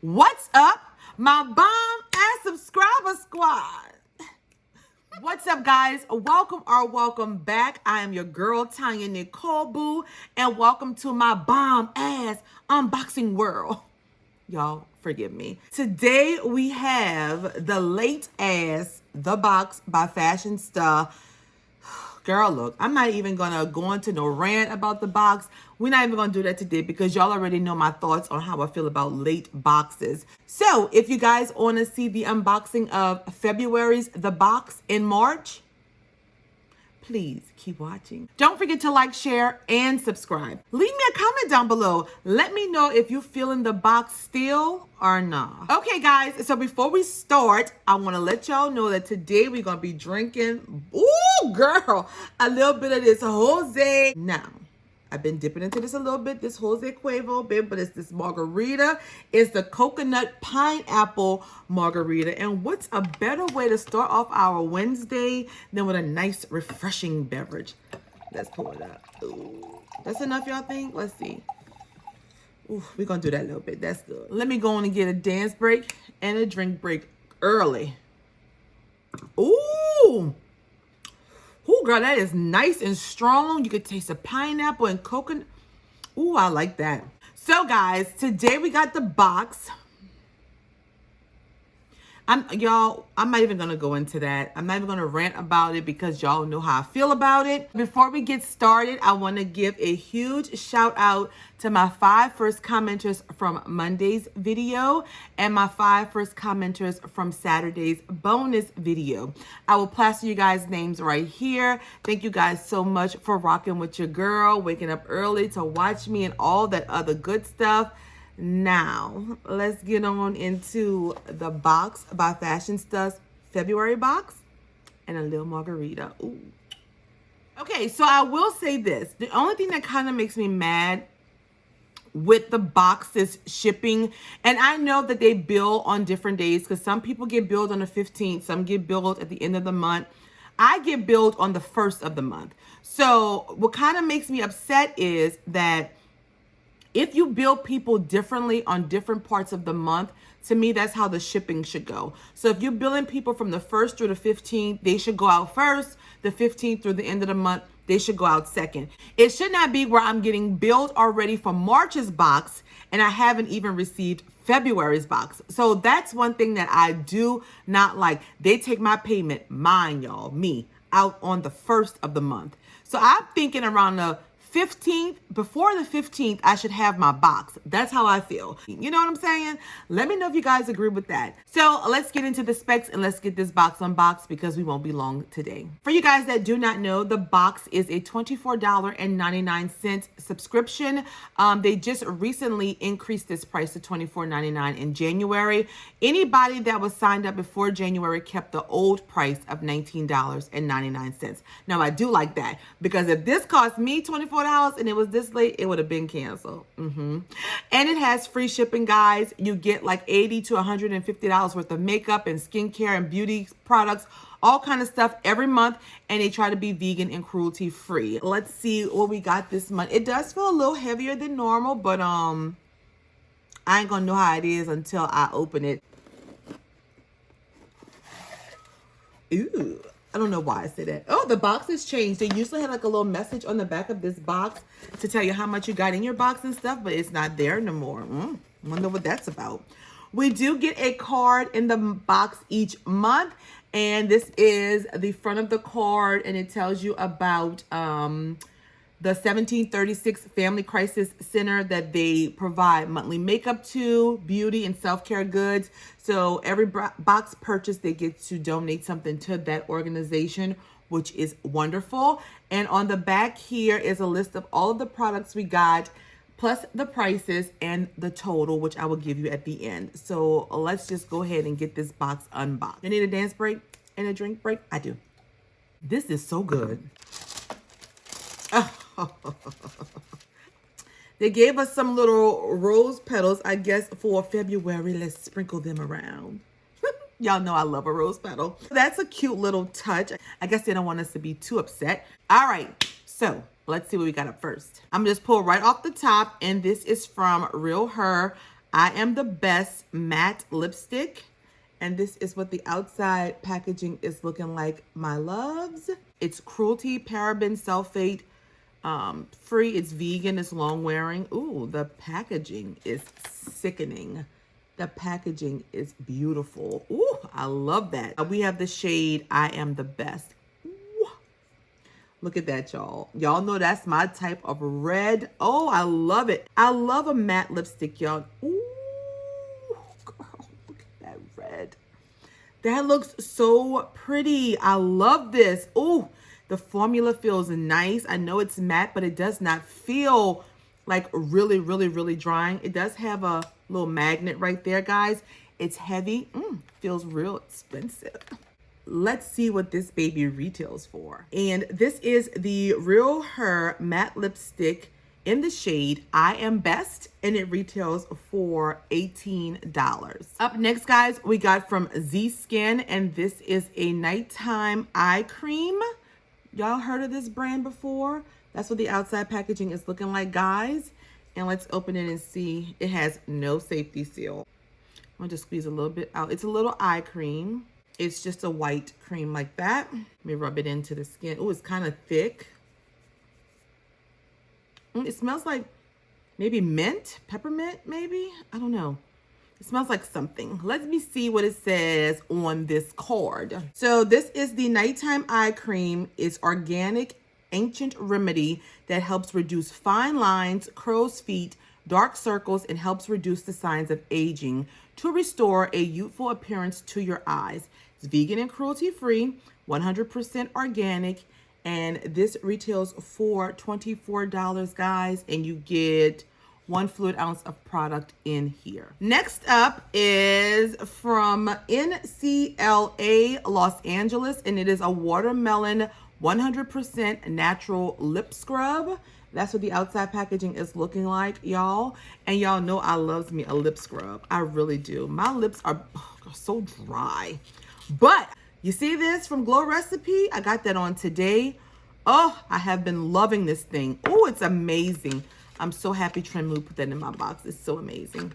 What's up, my bomb and subscriber squad? What's up, guys? Welcome back. I am your girl, TonyaNicole Boo, and welcome to my bomb ass unboxing world. Y'all, forgive me. Today we have the late ass The Box by fashionsta. Girl, look, I'm not even gonna go into no rant about the box. We're not even gonna do that today because y'all already know my thoughts on how I feel about late boxes. So if you guys wanna see the unboxing of February's The Box in March, please keep watching. Don't forget to like, share, and subscribe. Leave me a comment down below. Let me know if you're feeling the box still or not. Okay, guys, so before we start, I want to let y'all know that today we're going to be drinking, ooh, girl, a little bit of this Jose. Now, I've been dipping into this a little bit, this Jose Cuervo bit, but it's this margarita. It's the coconut pineapple margarita. And what's a better way to start off our Wednesday than with a nice, refreshing beverage? Let's pull it up. Ooh, that's enough, y'all think? Let's see. Ooh, we're going to do that a little bit. That's good. Let me go on and get a dance break and a drink break early. Ooh. Ooh, girl, that is nice and strong. You could taste the pineapple and coconut. Ooh, I like that. So, guys, today we got the box. Y'all, I'm not even going to go into that. I'm not even going to rant about it because y'all know how I feel about it. Before we get started, I want to give a huge shout out to my 5 first commenters from Monday's video and my 5 first commenters from Saturday's bonus video. I will plaster you guys' names right here. Thank you guys so much for rocking with your girl, waking up early to watch me and all that other good stuff. Now, let's get on into the box by fashionsta's February box and a little margarita. Ooh. Okay, so I will say this. The only thing that kind of makes me mad with the box's shipping, and I know that they bill on different days because some people get billed on the 15th, some get billed at the end of the month. I get billed on the 1st of the month. So what kind of makes me upset is that if you bill people differently on different parts of the month, to me, that's how the shipping should go. So if you're billing people from the 1st through the 15th, they should go out first. The 15th through the end of the month, they should go out second. It should not be where I'm getting billed already for March's box and I haven't even received February's box. So that's one thing that I do not like. They take my payment, mine, y'all, me, out on the 1st of the month. So I'm thinking around the 15th, before the 15th, I should have my box. That's how I feel. You know what I'm saying? Let me know if you guys agree with that. So let's get into the specs and let's get this box unboxed because we won't be long today. For you guys that do not know, the box is a $24.99 subscription. They just recently increased this price to $24.99 in January. Anybody that was signed up before January kept the old price of $19.99. Now, I do like that because if this cost me $24 and it was this late, it would have been canceled. And it has free shipping, guys. You get like $80 to $150 worth of makeup and skincare and beauty products, all kind of stuff every month, and they try to be vegan and cruelty free. Let's see what we got this month. It does feel a little heavier than normal, but I ain't gonna know how it is until I open it. Ooh, I don't know why I said that. Oh, the box has changed. They usually have like a little message on the back of this box to tell you how much you got in your box and stuff, but it's not there no more. Wonder what that's about. We do get a card in the box each month, and this is the front of the card, and it tells you about the 1736 Family Crisis Center that they provide monthly makeup to, beauty and self-care goods. So every box purchase, they get to donate something to that organization, which is wonderful. And on the back here is a list of all of the products we got, plus the prices and the total, which I will give you at the end. So let's just go ahead and get this box unboxed. You need a dance break and a drink break? I do. This is so good. They gave us some little rose petals, I guess, for February. Let's sprinkle them around. Y'all know I love a rose petal. That's a cute little touch. I guess they don't want us to be too upset. All right, so let's see what we got up first. I'm just pull right off the top, and this is from Real Her. I Am the Best matte lipstick. And this is what the outside packaging is looking like, my loves. It's cruelty, paraben, sulfate free. It's vegan. It's long wearing. Ooh, the packaging is sickening. The packaging is beautiful. Ooh, I love that. We have the shade I Am the Best. Ooh. Look at that, y'all. Y'all know that's my type of red. Oh, I love it. I love a matte lipstick, y'all. Ooh, girl, look at that red. That looks so pretty. I love this. Ooh, the formula feels nice. I know it's matte, but it does not feel like really, really, really drying. It does have a little magnet right there, guys. It's heavy. Feels real expensive. Let's see what this baby retails for. And this is the Real Her matte lipstick in the shade I Am Best, and it retails for $18. Up next, guys, we got from Z Skin, and this is a nighttime eye cream. Y'all heard of this brand before? That's what the outside packaging is looking like, guys. And let's open it and see. It has no safety seal. I'm gonna just squeeze a little bit out. It's a little eye cream. It's just a white cream like that. Let me rub it into the skin. Oh, it's kind of thick. It smells like maybe mint, peppermint, maybe. I don't know. It smells like something. Let me see what it says on this card. So this is the nighttime eye cream. It's organic, ancient remedy that helps reduce fine lines, crow's feet, dark circles, and helps reduce the signs of aging to restore a youthful appearance to your eyes. It's vegan and cruelty-free, 100% organic, and this retails for $24, guys, and you get 1 fluid ounce of product in here. Next up is from NCLA Los Angeles, and it is a watermelon 100% natural lip scrub. That's what the outside packaging is looking like, y'all. And y'all know I loves me a lip scrub. I really do. My lips are so dry. But you see this from Glow Recipe? I got that on today. Oh, I have been loving this thing. Oh, it's amazing. I'm so happy Trend put that in my box. It's so amazing.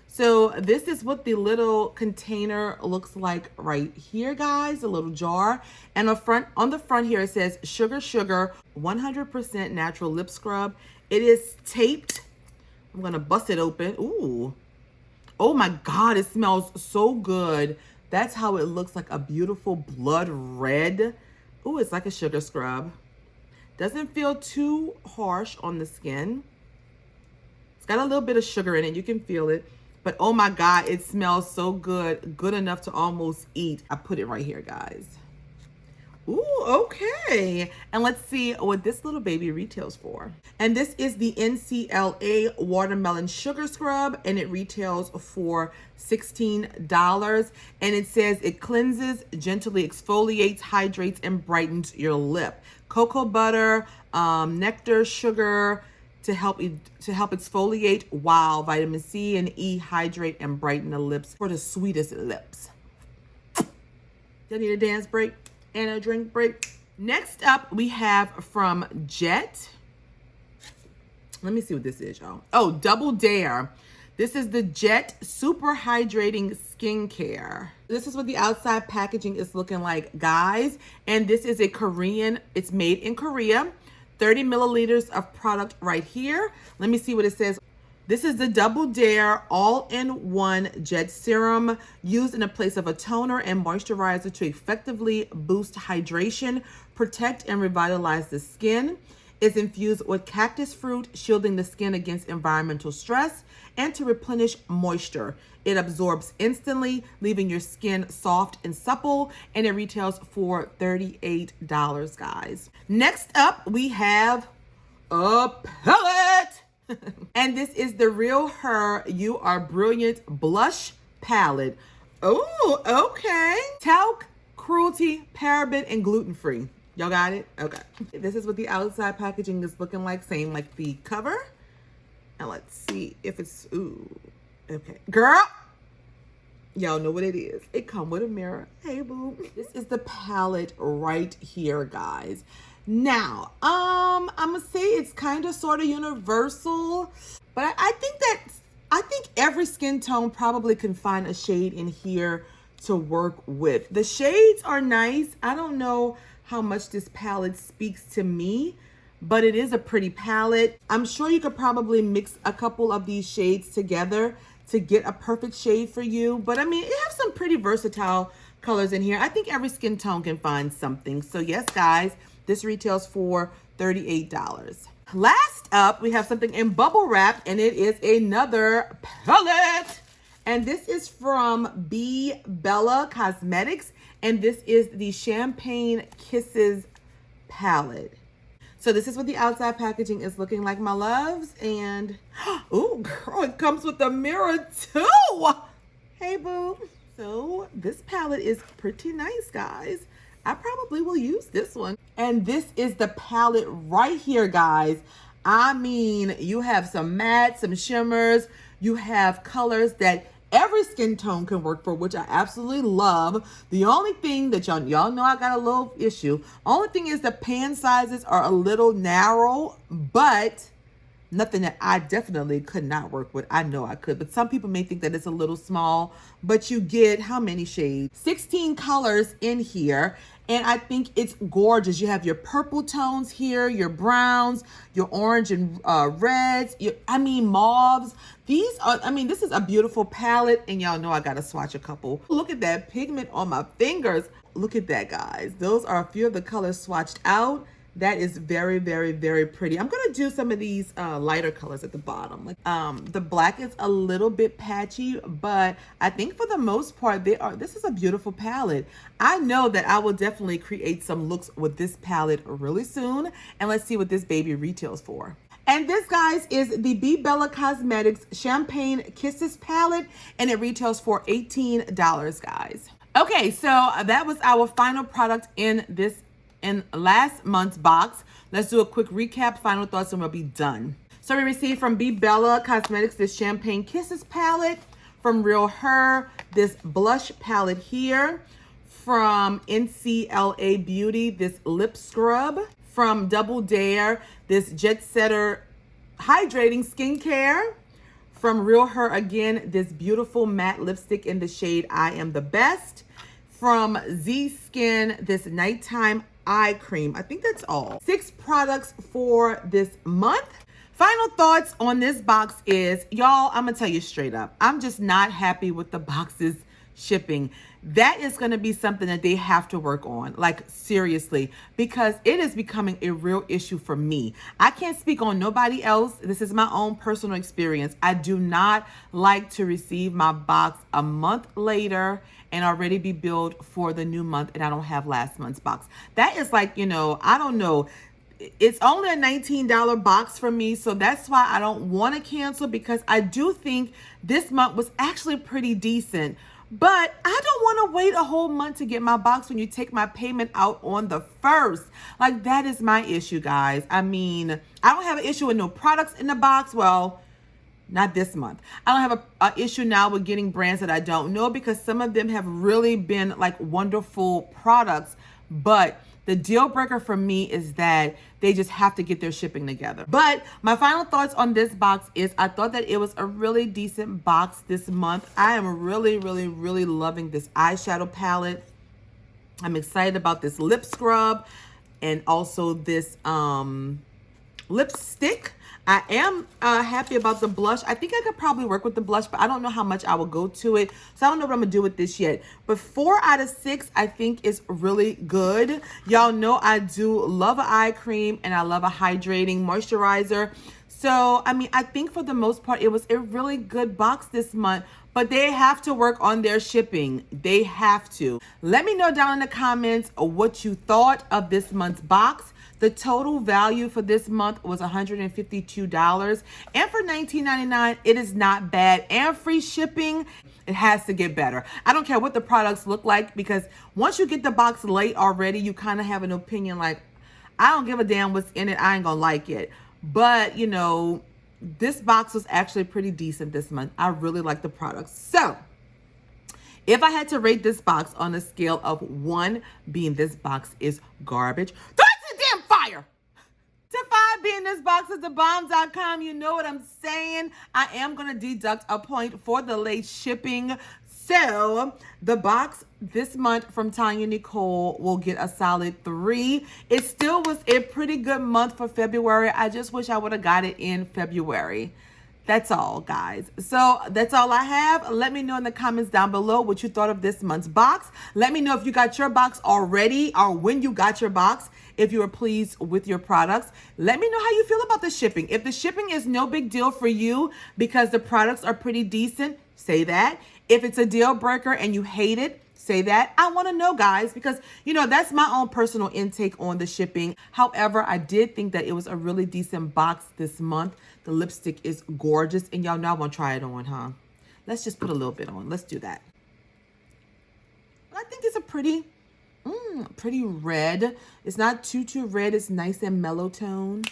So this is what the little container looks like right here, guys, a little jar. And on the front here, it says Sugar Sugar 100% natural lip scrub. It is taped. I'm gonna bust it open. Ooh, oh my God, it smells so good. That's how it looks, like a beautiful blood red. Ooh, it's like a sugar scrub. Doesn't feel too harsh on the skin. It's got a little bit of sugar in it. You can feel it. But oh my God, it smells so good. Good enough to almost eat. I put it right here, guys. Ooh, okay. And let's see what this little baby retails for. And this is the NCLA Watermelon Sugar Scrub, and it retails for $16. And it says it cleanses, gently exfoliates, hydrates, and brightens your lip. Cocoa butter, nectar, sugar, to help exfoliate, while vitamin C and E hydrate and brighten the lips for the sweetest lips. You need a dance break and a drink break. Next up, we have from Jet. Let me see what this is, y'all. Oh, Double Dare. This is the Jet Super Hydrating Skincare. This is what the outside packaging is looking like, guys. And this is a Korean, it's made in Korea. 30 milliliters of product right here. Let me see what it says. This is the Double Dare All-in-One Jet Serum, used in the place of a toner and moisturizer to effectively boost hydration, protect, and revitalize the skin. It's infused with cactus fruit, shielding the skin against environmental stress and to replenish moisture. It absorbs instantly, leaving your skin soft and supple, and it retails for $38, guys. Next up, we have a palette. And this is the Real Her You Are Brilliant Blush Palette. Oh, okay. Talc, cruelty, paraben, and gluten-free. Y'all got it? Okay. This is what the outside packaging is looking like, same like the cover. And let's see if it's, ooh, okay. Girl, y'all know what it is. It come with a mirror. Hey, boo. This is the palette right here, guys. Now, I'm gonna say it's kind of sort of universal, but I think that I think every skin tone probably can find a shade in here to work with. The shades are nice. I don't know how much this palette speaks to me, but it is a pretty palette. I'm sure you could probably mix a couple of these shades together to get a perfect shade for you. But I mean, it has some pretty versatile colors in here. I think every skin tone can find something. So yes, guys, this retails for $38. Last up, we have something in bubble wrap, and it is another palette. And this is from B Bella Cosmetics, and this is the Champagne Kisses palette. So this is what the outside packaging is looking like, my loves. And, oh, girl, it comes with a mirror too. Hey, boo. So this palette is pretty nice, guys. I probably will use this one. And this is the palette right here, guys. I mean, you have some mattes, some shimmers. You have colors that every skin tone can work for, which I absolutely love. The only thing that y'all know I got a little issue. Only thing is the pan sizes are a little narrow, but nothing that I definitely could not work with. I know I could, but some people may think that it's a little small, but you get how many shades? 16 colors in here. And I think it's gorgeous. You have your purple tones here, your browns, your orange and reds, mauves. These are, this is a beautiful palette, and y'all know I gotta swatch a couple. Look at that pigment on my fingers. Look at that, guys. Those are a few of the colors swatched out. That is very, very, very pretty. I'm gonna do some of these lighter colors at the bottom. The black is a little bit patchy, but I think for the most part, this is a beautiful palette. I know that I will definitely create some looks with this palette really soon. And let's see what this baby retails for. And this, guys, is the B Bella Cosmetics Champagne Kisses palette, and it retails for $18, guys. Okay, so that was our final product in last month's box. Let's do a quick recap, final thoughts, and we'll be done. So we received from B Bella Cosmetics this Champagne Kisses palette, from Real Her this blush palette here, from NCLA Beauty this lip scrub, from Double Dare this Jet Setter hydrating skincare, from Real Her again this beautiful matte lipstick in the shade I Am the Best, from Z Skin this nighttime eye cream. I think that's all. 6 products for this month. Final thoughts on this box is, y'all, I'm gonna tell you straight up, I'm just not happy with the box's shipping. That is gonna be something that they have to work on, like seriously, because it is becoming a real issue for me. I can't speak on nobody else. This is my own personal experience. I do not like to receive my box a month later and already be billed for the new month, and I don't have last month's box. That is like, I don't know. It's only a $19 box for me, so that's why I don't want to cancel, because I do think this month was actually pretty decent. But I don't want to wait a whole month to get my box when you take my payment out on the 1st. Like, that is my issue, guys. I don't have an issue with no products in the box. Well, not this month. I don't have an issue now with getting brands that I don't know, because some of them have really been like wonderful products. But the deal breaker for me is that they just have to get their shipping together. But my final thoughts on this box is, I thought that it was a really decent box this month. I am really, really, really loving this eyeshadow palette. I'm excited about this lip scrub and also this lipstick. I am happy about the blush. I think I could probably work with the blush, but I don't know how much I will go to it. So I don't know what I'm gonna do with this yet. But 4 out of 6, I think, is really good. Y'all know I do love an eye cream, and I love a hydrating moisturizer. So, I think for the most part, it was a really good box this month, but they have to work on their shipping. They have to. Let me know down in the comments what you thought of this month's box. The total value for this month was $152. And for $19.99, it is not bad. And free shipping, it has to get better. I don't care what the products look like, because once you get the box late already, you kind of have an opinion like, I don't give a damn what's in it. I ain't gonna like it. But, this box was actually pretty decent this month. I really like the products. So, if I had to rate this box on a scale of 1 being this box is garbage, throw it to the damn fire, to 5 not be in this box at thebox.com. You know what I'm saying? I am going to deduct a point for the late shipping. So the box this month from TonyaNicole will get a solid 3. It still was a pretty good month for February. I just wish I would have got it in February. That's all, guys. So that's all I have. Let me know in the comments down below what you thought of this month's box. Let me know if you got your box already or when you got your box, if you were pleased with your products. Let me know how you feel about the shipping. If the shipping is no big deal for you because the products are pretty decent, say that. If it's a deal breaker and you hate it, say that. I want to know, guys, because, you know, that's my own personal intake on the shipping. However, I did think that it was a really decent box this month. The lipstick is gorgeous, and y'all know I want to try it on, huh? Let's just put a little bit on. Let's do that. I think it's a pretty red. It's not too red. It's nice and mellow tone.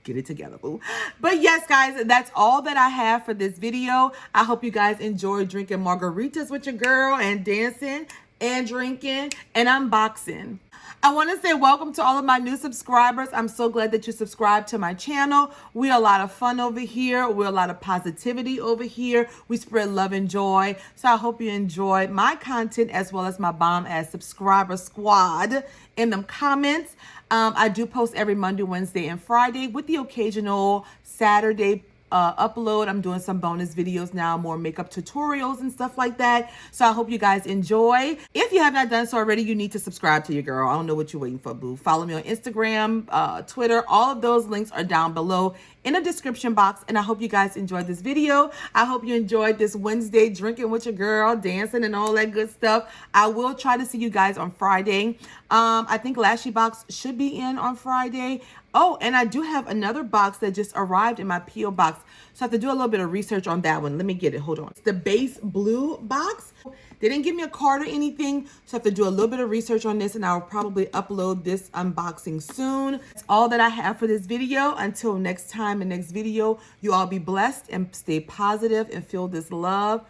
Get it together, boo. But yes, guys, that's all that I have for this video. I hope you guys enjoy drinking margaritas with your girl and dancing and drinking and unboxing. I want to say welcome to all of my new subscribers. I'm so glad that you subscribed to my channel. We're a lot of fun over here. We're a lot of positivity over here. We spread love and joy. So I hope you enjoyed my content as well as my bomb-ass subscriber squad in them comments. I do post every Monday, Wednesday, and Friday with the occasional Saturday upload. I'm doing some bonus videos now, more makeup tutorials and stuff like that. So I hope you guys enjoy. If you have not done so already, you need to subscribe to your girl. I don't know what you're waiting for, boo. Follow me on Instagram, Twitter. All of those links are down below in the description box. And I hope you guys enjoyed this video. I hope you enjoyed this Wednesday drinking with your girl, dancing and all that good stuff. I will try to see you guys on Friday. I think Lashy Box should be in on Friday. Oh, and I do have another box that just arrived in my P.O. box. So I have to do a little bit of research on that one. Let me get it. Hold on. It's the base blue box. They didn't give me a card or anything. So I have to do a little bit of research on this, and I'll probably upload this unboxing soon. That's all that I have for this video. Until next time and next video, you all be blessed and stay positive and feel this love.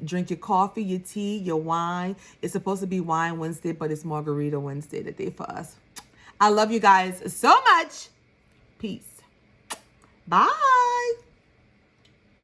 Drink your coffee, your tea, your wine. It's supposed to be Wine Wednesday, but it's Margarita Wednesday today for us. I love you guys so much. Peace. Bye.